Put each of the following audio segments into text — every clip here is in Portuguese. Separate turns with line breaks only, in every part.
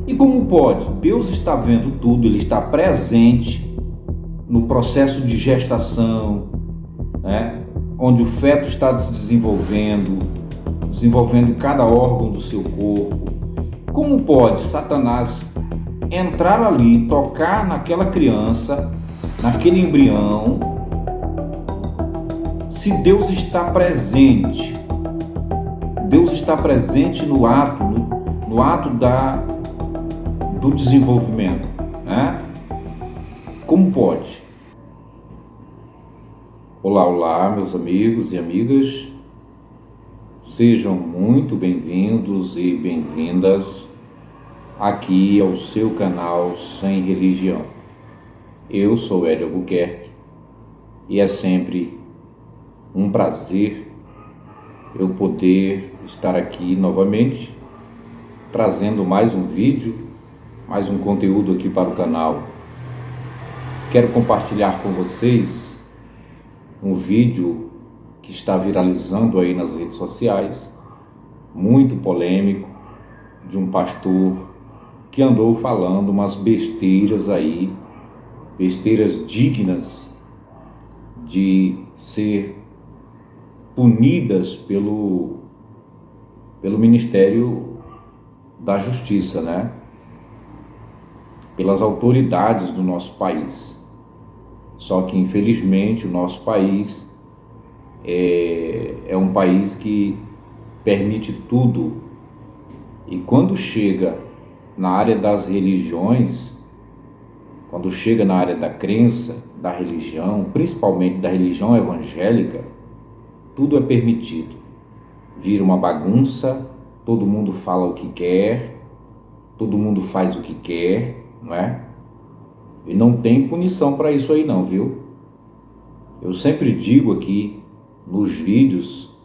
E como pode? Deus está vendo tudo, Ele está presente no processo de gestação, né? Onde o feto está se desenvolvendo cada órgão do seu corpo. Como pode Satanás entrar ali, tocar naquela criança, naquele embrião, se Deus está presente? Deus está presente no ato do desenvolvimento, né? Como pode? Olá, meus amigos e amigas, sejam muito bem-vindos e bem-vindas aqui ao seu canal Sem Religião. Eu sou Hélio Albuquerque e é sempre um prazer eu poder estar aqui novamente, trazendo mais um vídeo, mais um conteúdo aqui para o canal. Quero compartilhar com vocês um vídeo que está viralizando aí nas redes sociais, muito polêmico, de um pastor que andou falando umas besteiras aí, besteiras dignas de ser punidas pelo Ministério da Justiça, né? Pelas autoridades do nosso país. Só que, infelizmente, o nosso país é um país que permite tudo. E quando chega na área das religiões, quando chega na área da crença, da religião, principalmente da religião evangélica, tudo é permitido. Vira uma bagunça, todo mundo fala o que quer, todo mundo faz o que quer, não é? E não tem punição para isso aí não, viu? Eu sempre digo aqui nos vídeos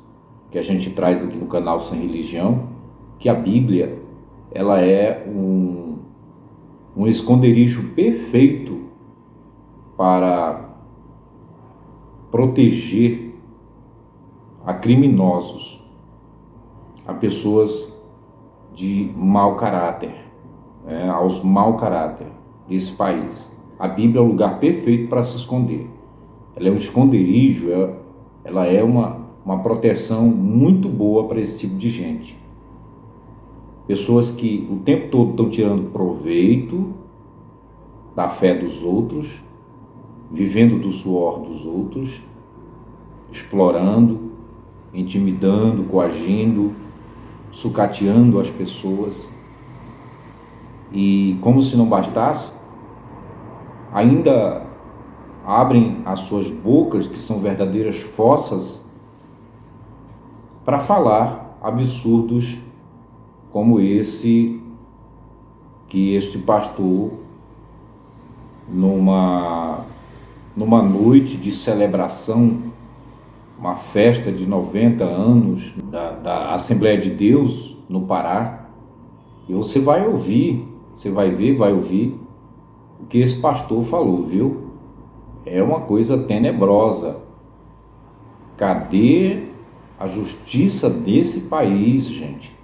que a gente traz aqui no canal Sem Religião, que a Bíblia, ela é um esconderijo perfeito para proteger a criminosos, a pessoas de mau caráter, aos mau caráter desse país. A Bíblia é o lugar perfeito para se esconder. Ela é um esconderijo, ela é uma proteção muito boa para esse tipo de gente. Pessoas que o tempo todo estão tirando proveito da fé dos outros, vivendo do suor dos outros, explorando, intimidando, coagindo, sucateando as pessoas. E como se não bastasse, ainda abrem as suas bocas, que são verdadeiras fossas, para falar absurdos como esse, que este pastor, numa noite de celebração, uma festa de 90 anos da Assembleia de Deus no Pará, e você vai ouvir, você vai ver, vai ouvir o que esse pastor falou, viu? É uma coisa tenebrosa. Cadê a justiça desse país, gente,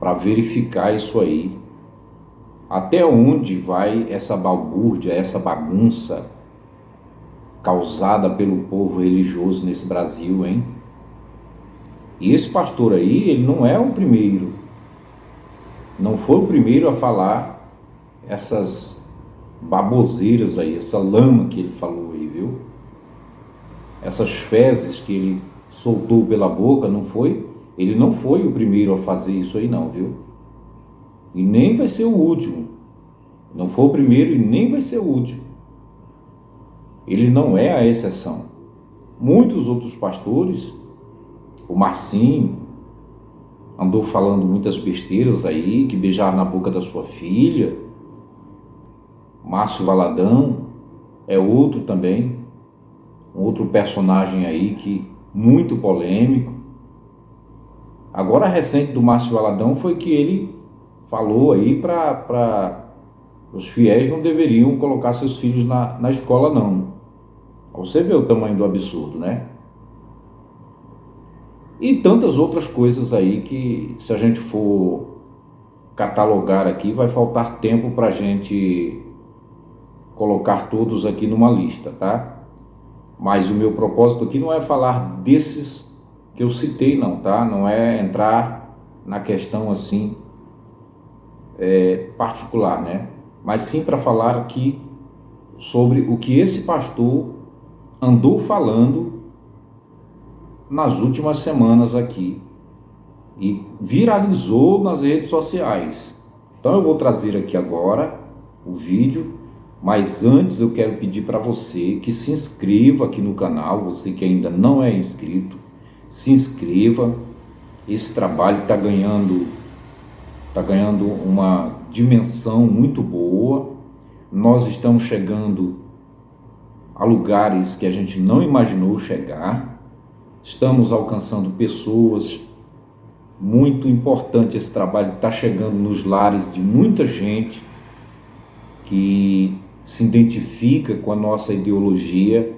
para verificar isso aí? Até onde vai essa balbúrdia, essa bagunça causada pelo povo religioso nesse Brasil, hein? E esse pastor aí, ele não é o primeiro, não foi o primeiro a falar essas baboseiras aí, essa lama que ele falou aí, viu? Essas fezes que ele soltou pela boca, não foi? Ele não foi o primeiro a fazer isso aí não, viu? E nem vai ser o último. Não foi o primeiro e nem vai ser o último. Ele não é a exceção. Muitos outros pastores, o Marcinho, andou falando muitas besteiras aí, que beijaram na boca da sua filha. Márcio Valadão é outro também, um outro personagem aí que muito polêmico. Agora a recente do Márcio Valadão foi que ele falou aí para os fiéis não deveriam colocar seus filhos na escola não. Você vê o tamanho do absurdo, né? E tantas outras coisas aí que, se a gente for catalogar aqui, vai faltar tempo para a gente colocar todos aqui numa lista, tá? Mas o meu propósito aqui não é falar desses que eu citei, não, tá? Não é entrar na questão assim particular, né? Mas sim para falar aqui sobre o que esse pastor andou falando nas últimas semanas aqui e viralizou nas redes sociais. Então eu vou trazer aqui agora o vídeo, mas antes eu quero pedir para você que se inscreva aqui no canal, você que ainda não é inscrito, se inscreva. Esse trabalho está ganhando uma dimensão muito boa. Nós estamos chegando a lugares que a gente não imaginou chegar. Estamos alcançando pessoas. Muito importante esse trabalho, está chegando nos lares de muita gente que se identifica com a nossa ideologia,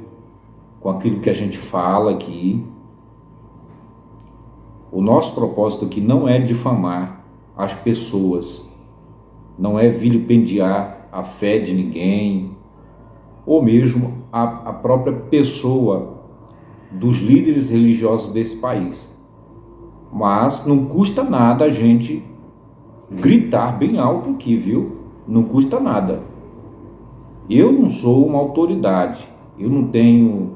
com aquilo que a gente fala aqui. O nosso propósito aqui não é difamar as pessoas, não é vilipendiar a fé de ninguém, ou mesmo a própria pessoa dos líderes religiosos desse país. Mas não custa nada a gente gritar bem alto aqui, viu? Não custa nada. Eu não sou uma autoridade, eu não tenho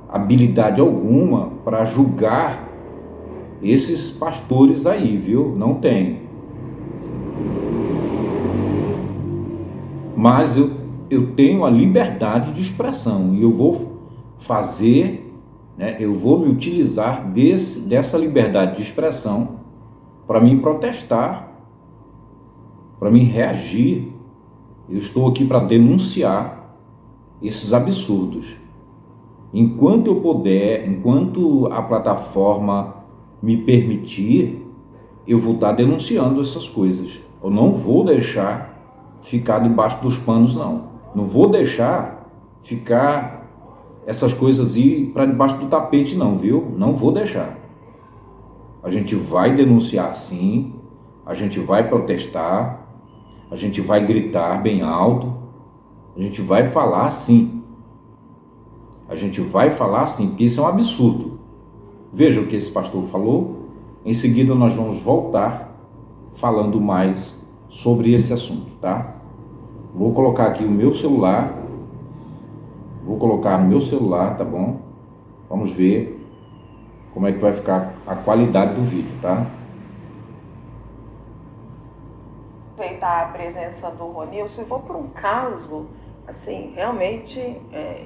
habilidade alguma para julgar esses pastores aí, viu? Não tenho. Mas eu tenho a liberdade de expressão e eu vou fazer, né, eu vou me utilizar dessa liberdade de expressão para me protestar, para me reagir. Eu estou aqui para denunciar esses absurdos. Enquanto eu puder, enquanto a plataforma me permitir, eu vou estar denunciando essas coisas. Eu não vou deixar ficar debaixo dos panos, não. Não vou deixar ficar essas coisas ir para debaixo do tapete, não, viu? Não vou deixar. A gente vai denunciar sim, a gente vai protestar, a gente vai gritar bem alto, a gente vai falar sim. A gente vai falar sim, porque isso é um absurdo. Veja o que esse pastor falou, em seguida nós vamos voltar falando mais sobre esse assunto, tá? Vou colocar aqui o meu celular. Vou colocar no meu celular, tá bom? Vamos ver como é que vai ficar a qualidade do vídeo, tá?
Aproveitar a presença do Ronilson e vou para um caso, assim, realmente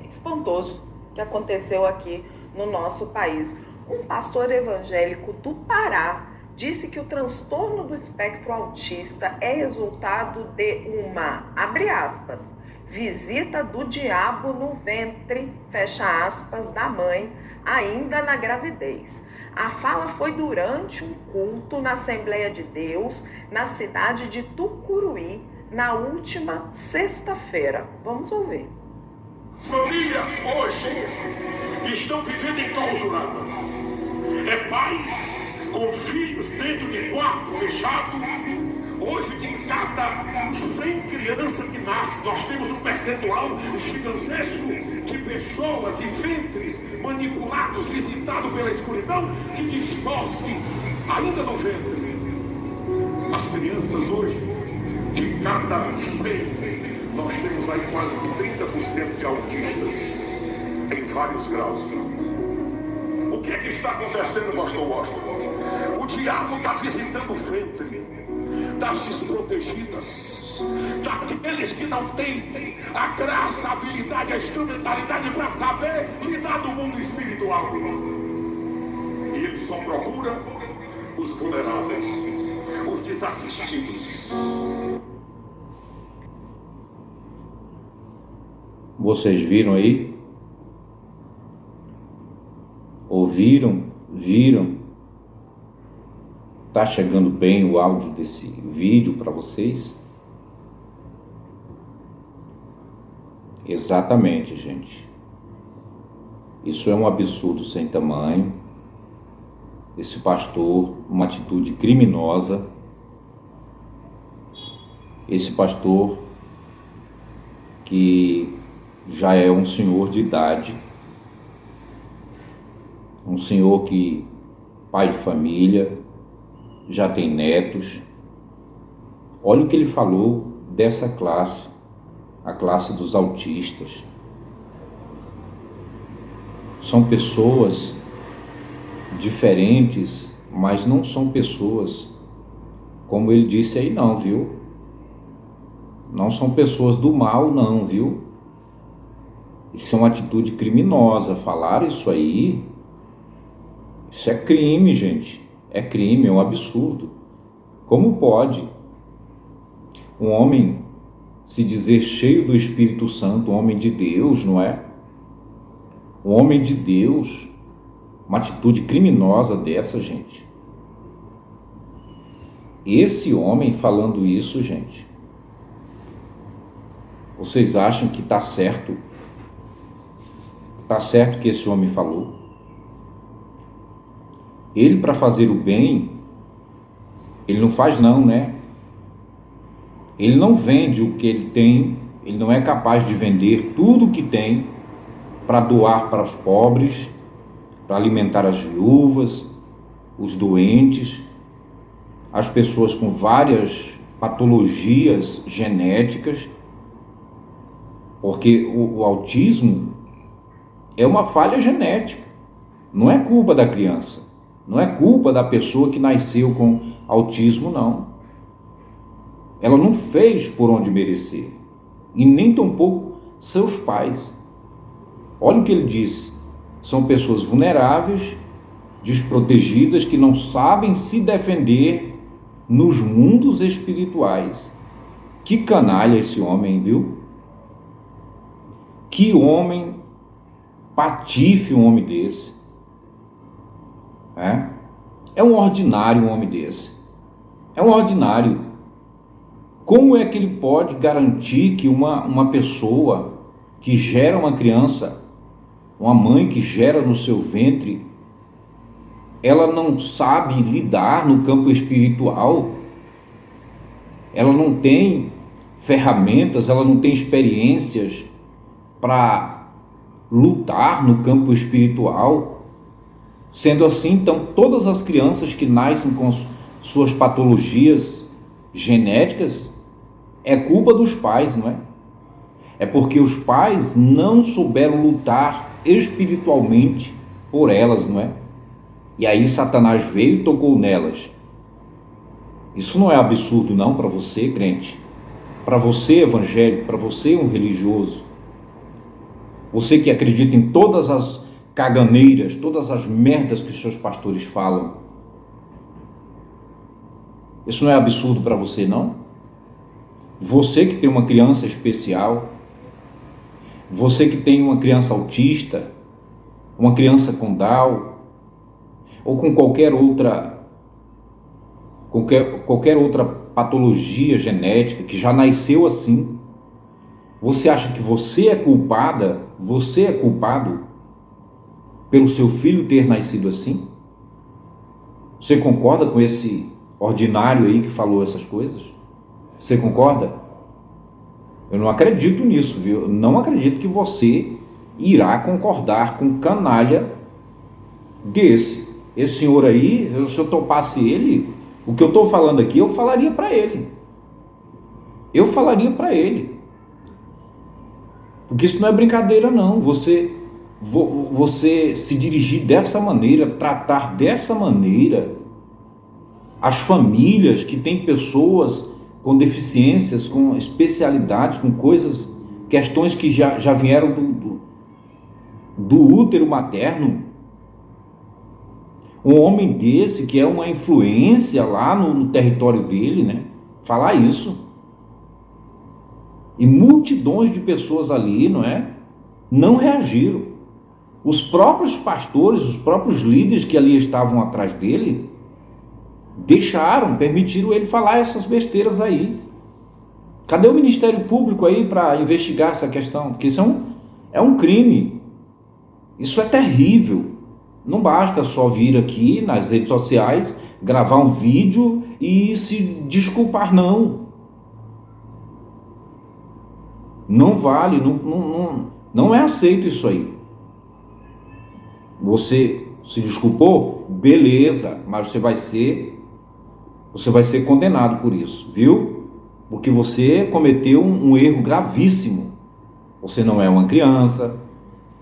espantoso que aconteceu aqui no nosso país. Um pastor evangélico do Pará disse que o transtorno do espectro autista é resultado de uma, abre aspas, visita do diabo no ventre, fecha aspas, da mãe, ainda na gravidez. A fala foi durante um culto na Assembleia de Deus, na cidade de Tucuruí, na última sexta-feira. Vamos ouvir.
Famílias hoje estão vivendo enclausuradas. Pais com filhos dentro de quarto fechado. Hoje, de cada 100 crianças que nascem, nós temos um percentual gigantesco de pessoas e ventres manipulados, visitados pela escuridão, que distorce ainda no ventre. As crianças hoje, de cada 100, nós temos aí quase 30% de autistas, em vários graus. O que é que está acontecendo, pastor Washington? O diabo está visitando o ventre das desprotegidas, daqueles que não têm a graça, a habilidade, a instrumentalidade para saber lidar do mundo espiritual. E ele só procura os vulneráveis, os desassistidos.
Vocês viram aí? Ouviram? Viram? Tá chegando bem o áudio desse vídeo para vocês? Exatamente, gente. Isso é um absurdo sem tamanho. Esse pastor, uma atitude criminosa, esse pastor que já é um senhor de idade, um senhor que, pai de família, já tem netos. Olha o que ele falou dessa classe, a classe dos autistas. São pessoas diferentes, mas não são pessoas, como ele disse aí não, viu? Não são pessoas do mal não, viu? Isso é uma atitude criminosa. Falar isso aí, isso é crime, gente. É crime, é um absurdo. Como pode um homem se dizer cheio do Espírito Santo, um homem de Deus, não é? Um homem de Deus, uma atitude criminosa dessa, gente. Esse homem falando isso, gente, vocês acham que está certo? Está certo que esse homem falou? Ele, para fazer o bem, ele não faz não, né? Ele não vende o que ele tem, ele não é capaz de vender tudo o que tem para doar para os pobres, para alimentar as viúvas, os doentes, as pessoas com várias patologias genéticas, porque o autismo é uma falha genética, não é culpa da criança, não é culpa da pessoa que nasceu com autismo, não. Ela não fez por onde merecer, e nem tampouco seus pais. Olha o que ele disse, são pessoas vulneráveis, desprotegidas, que não sabem se defender nos mundos espirituais. Que canalha esse homem, viu? Que homem patife um homem desse. É um ordinário um homem desse. É um ordinário. Como é que ele pode garantir que uma pessoa que gera uma criança, uma mãe que gera no seu ventre, ela não sabe lidar no campo espiritual? Ela não tem ferramentas, ela não tem experiências para lutar no campo espiritual? Sendo assim, então, todas as crianças que nascem com suas patologias genéticas, é culpa dos pais, não é? É porque os pais não souberam lutar espiritualmente por elas, não é? E aí Satanás veio e tocou nelas. Isso não é absurdo não para você, crente? Para você, evangélico, para você, um religioso? Você que acredita em todas as caganeiras, todas as merdas que os seus pastores falam. Isso não é absurdo para você, não? Você que tem uma criança especial, você que tem uma criança autista, uma criança com Down, ou com qualquer outra patologia genética que já nasceu assim, você acha que você é culpada, você é culpado pelo seu filho ter nascido assim? Você concorda com esse ordinário aí que falou essas coisas? Você concorda? Eu não acredito nisso, viu? Eu não acredito que você irá concordar com um canalha desse. Esse senhor aí, se eu topasse ele, o que eu estou falando aqui, eu falaria para ele. Eu falaria para ele. Porque isso não é brincadeira, não. Você se dirigir dessa maneira, tratar dessa maneira as famílias que têm pessoas com deficiências, com especialidades, com coisas, questões que já vieram do útero materno. Um homem desse, que é uma influência lá no território dele, né? Falar isso. E multidões de pessoas ali, não é? Não reagiram. Os próprios pastores, os próprios líderes que ali estavam atrás dele, permitiram ele falar essas besteiras aí. Cadê o Ministério Público aí para investigar essa questão? Porque isso é um crime. Isso é terrível. Não basta só vir aqui nas redes sociais, gravar um vídeo e se desculpar, não. Não vale, não é aceito isso aí. Você se desculpou? Beleza, mas você vai ser condenado por isso, viu? Porque você cometeu um erro gravíssimo. Você não é uma criança,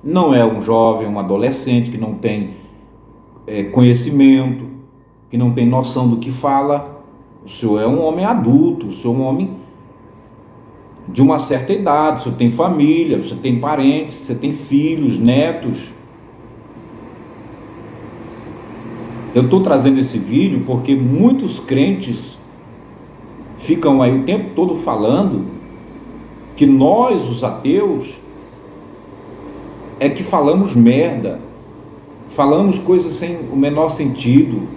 não é um jovem, um adolescente que não tem conhecimento, que não tem noção do que fala. O senhor é um homem adulto, o senhor é um homem de uma certa idade, o senhor tem família, você tem parentes, você tem filhos, netos. Eu estou trazendo esse vídeo porque muitos crentes ficam aí o tempo todo falando que nós, os ateus, é que falamos merda, falamos coisas sem o menor sentido.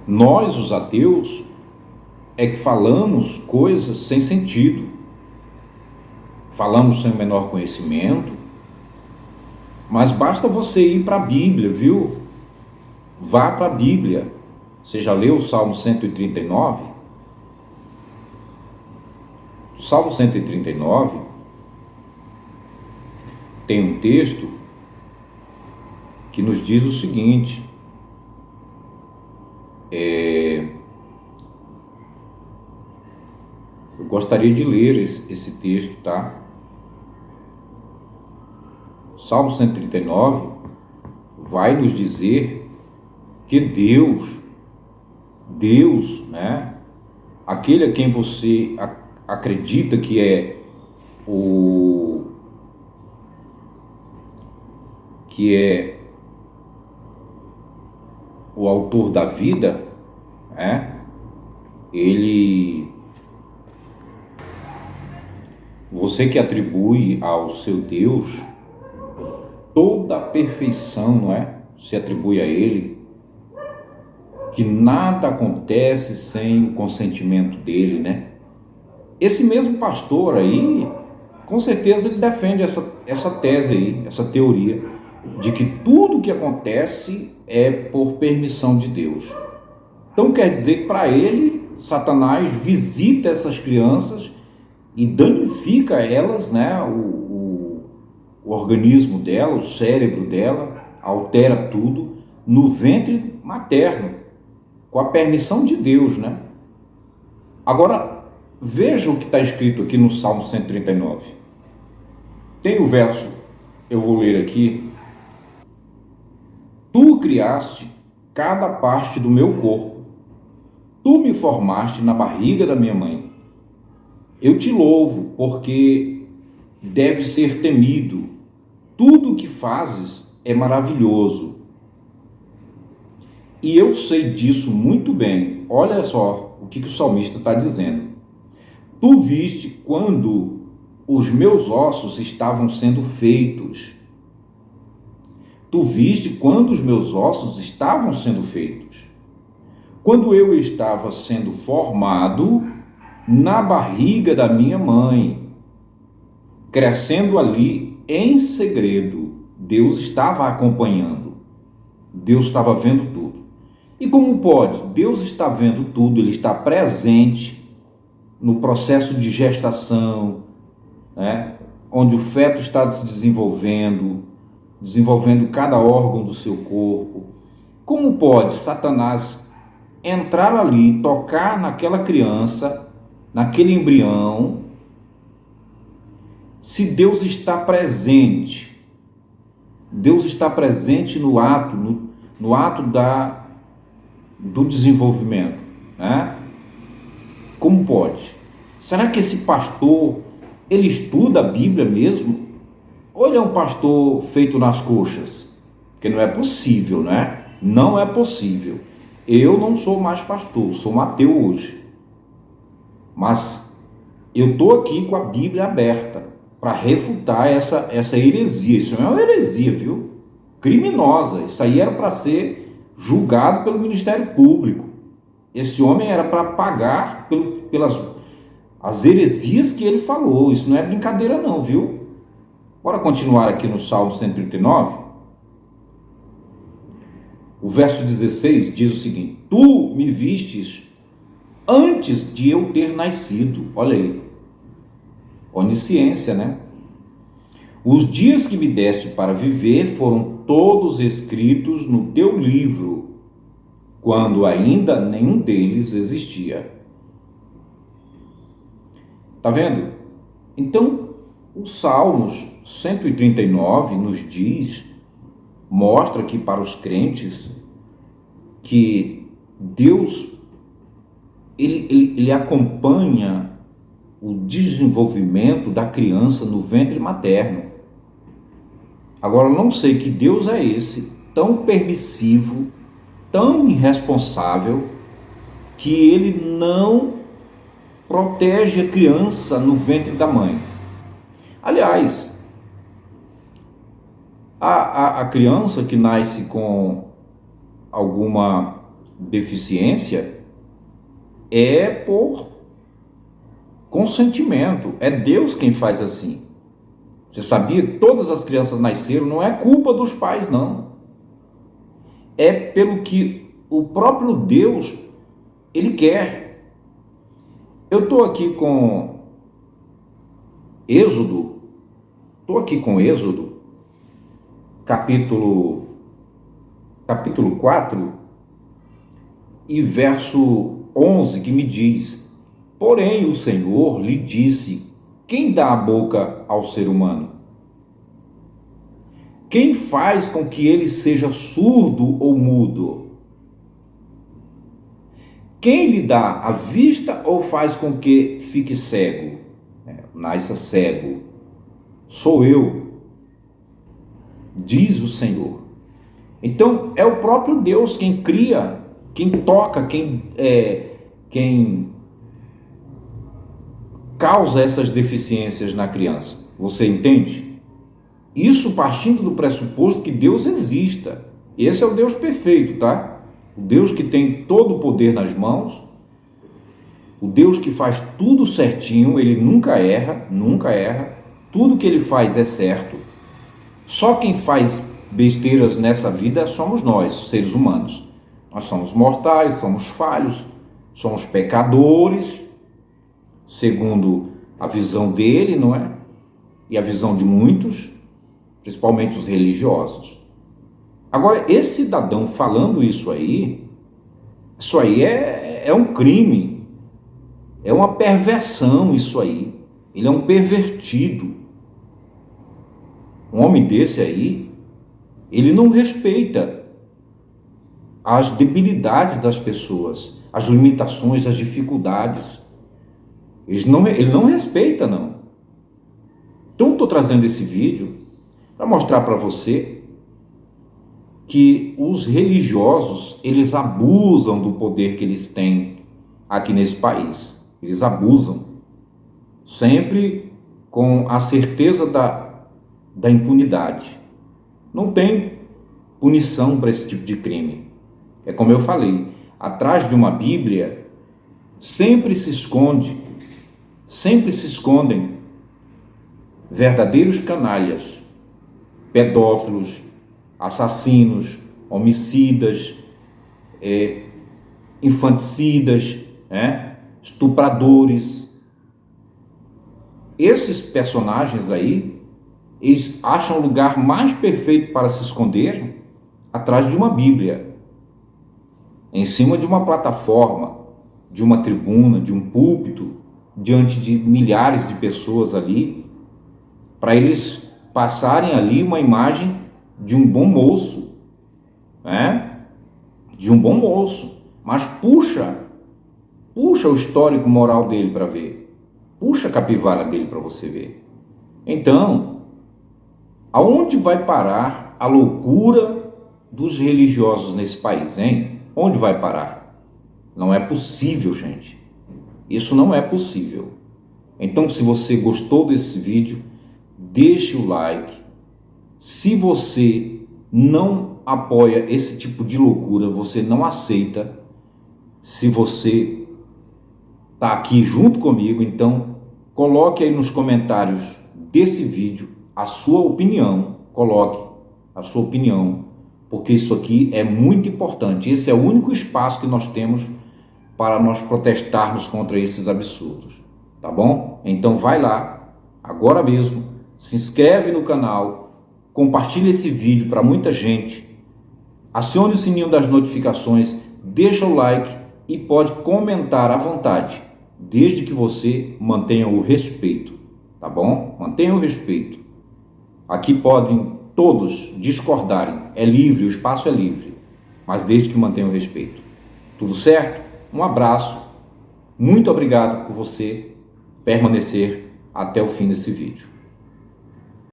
Nós, os ateus, é que falamos coisas sem sentido, falamos sem o menor conhecimento, mas basta você ir para a Bíblia, viu? Vá para a Bíblia. Você já leu o Salmo 139? O Salmo 139 tem um texto que nos diz o seguinte, eu gostaria de ler esse texto, tá? O Salmo 139 vai nos dizer que Deus, né? Aquele a quem você acredita que é o autor da vida, né? Você que atribui ao seu Deus toda a perfeição, não é? Se atribui a Ele, que nada acontece sem o consentimento dele, né? Esse mesmo pastor aí, com certeza ele defende essa tese aí, essa teoria, de que tudo que acontece é por permissão de Deus. Então quer dizer que para ele, Satanás visita essas crianças e danifica elas, né? O organismo dela, o cérebro dela, altera tudo no ventre materno, com a permissão de Deus, né? Agora, veja o que está escrito aqui no Salmo 139. Tem o verso, eu vou ler aqui. Tu criaste cada parte do meu corpo. Tu me formaste na barriga da minha mãe. Eu te louvo, porque deve ser temido. Tudo o que fazes é maravilhoso. E eu sei disso muito bem. Olha só o que o salmista está dizendo. Tu viste quando os meus ossos estavam sendo feitos. Tu viste quando os meus ossos estavam sendo feitos. Quando eu estava sendo formado na barriga da minha mãe, crescendo ali em segredo, Deus estava acompanhando. Deus estava vendo tudo. E como pode? Deus está vendo tudo, Ele está presente no processo de gestação, né? Onde o feto está se desenvolvendo cada órgão do seu corpo. Como pode Satanás entrar ali, tocar naquela criança, naquele embrião, se Deus está presente? Deus está presente no ato do desenvolvimento, né? Como pode? Será que esse pastor, ele estuda a Bíblia mesmo? Ou ele é um pastor feito nas coxas? Porque não é possível, né? Não é possível. Eu não sou mais pastor, sou um ateu hoje. Mas eu estou aqui com a Bíblia aberta para refutar essa heresia. Isso não é uma heresia, viu? Criminosa. Isso aí era para ser julgado pelo Ministério Público. Esse homem era para pagar pelas as heresias que ele falou. Isso não é brincadeira não, viu? Bora continuar aqui no Salmo 139. O verso 16 diz o seguinte: Tu me vistes antes de eu ter nascido. Olha aí. Onisciência, né? Os dias que me deste para viver foram todos escritos no teu livro, quando ainda nenhum deles existia. Tá vendo? Então, o Salmos 139 nos diz, mostra que para os crentes, que Deus, ele acompanha o desenvolvimento da criança no ventre materno. Agora, eu não sei que Deus é esse, tão permissivo, tão irresponsável, que ele não protege a criança no ventre da mãe. Aliás, a criança que nasce com alguma deficiência é por consentimento, é Deus quem faz assim. Você sabia que todas as crianças nasceram, não é culpa dos pais, não. É pelo que o próprio Deus, ele quer. Eu estou aqui com Êxodo, capítulo 4 e verso 11, que me diz: porém o Senhor lhe disse, quem dá a boca ao ser humano? Quem faz com que ele seja surdo ou mudo? Quem lhe dá a vista ou faz com que fique cego? Nasça cego. Sou eu, diz o Senhor. Então, é o próprio Deus quem cria, quem toca, quem causa essas deficiências na criança. Você entende? Isso partindo do pressuposto que Deus exista. Esse é o Deus perfeito, tá? O Deus que tem todo o poder nas mãos, o Deus que faz tudo certinho, ele nunca erra, tudo que ele faz é certo. Só quem faz besteiras nessa vida somos nós, seres humanos. Nós somos mortais, somos falhos, somos pecadores, segundo a visão dele, não é? E a visão de muitos, principalmente os religiosos. Agora, esse cidadão falando isso aí é um crime, é uma perversão isso aí. Ele é um pervertido. Um homem desse aí, ele não respeita as debilidades das pessoas, as limitações, as dificuldades. Ele não respeita, não. Então, estou trazendo esse vídeo para mostrar para você que os religiosos, eles abusam do poder que eles têm aqui nesse país. Eles abusam, sempre com a certeza da impunidade. Não tem punição para esse tipo de crime. É como eu falei, atrás de uma Bíblia sempre se escondem verdadeiros canalhas, pedófilos, assassinos, homicidas, infanticidas, estupradores. Esses personagens aí, eles acham o lugar mais perfeito para se esconder atrás de uma Bíblia, em cima de uma plataforma, de uma tribuna, de um púlpito, diante de milhares de pessoas ali, para eles passarem ali uma imagem de um bom moço, de um bom moço. Mas puxa o histórico moral dele para ver, puxa a capivara dele para você ver. Então, aonde vai parar a loucura dos religiosos nesse país, hein? Onde vai parar? Não é possível, gente. Isso não é possível. Então, se você gostou desse vídeo, deixe o like. Se você não apoia esse tipo de loucura, você não aceita, se você está aqui junto comigo, então coloque aí nos comentários desse vídeo a sua opinião. Coloque a sua opinião, porque isso aqui é muito importante. Esse é o único espaço que nós temos para nós protestarmos contra esses absurdos, tá bom? Então vai lá, agora mesmo, se inscreve no canal, compartilha esse vídeo para muita gente, acione o sininho das notificações, deixa o like e pode comentar à vontade, desde que você mantenha o respeito, tá bom? Mantenha o respeito. Aqui podem todos discordarem, é livre, o espaço é livre, mas desde que mantenha o respeito. Tudo certo? Um abraço, muito obrigado por você permanecer até o fim desse vídeo.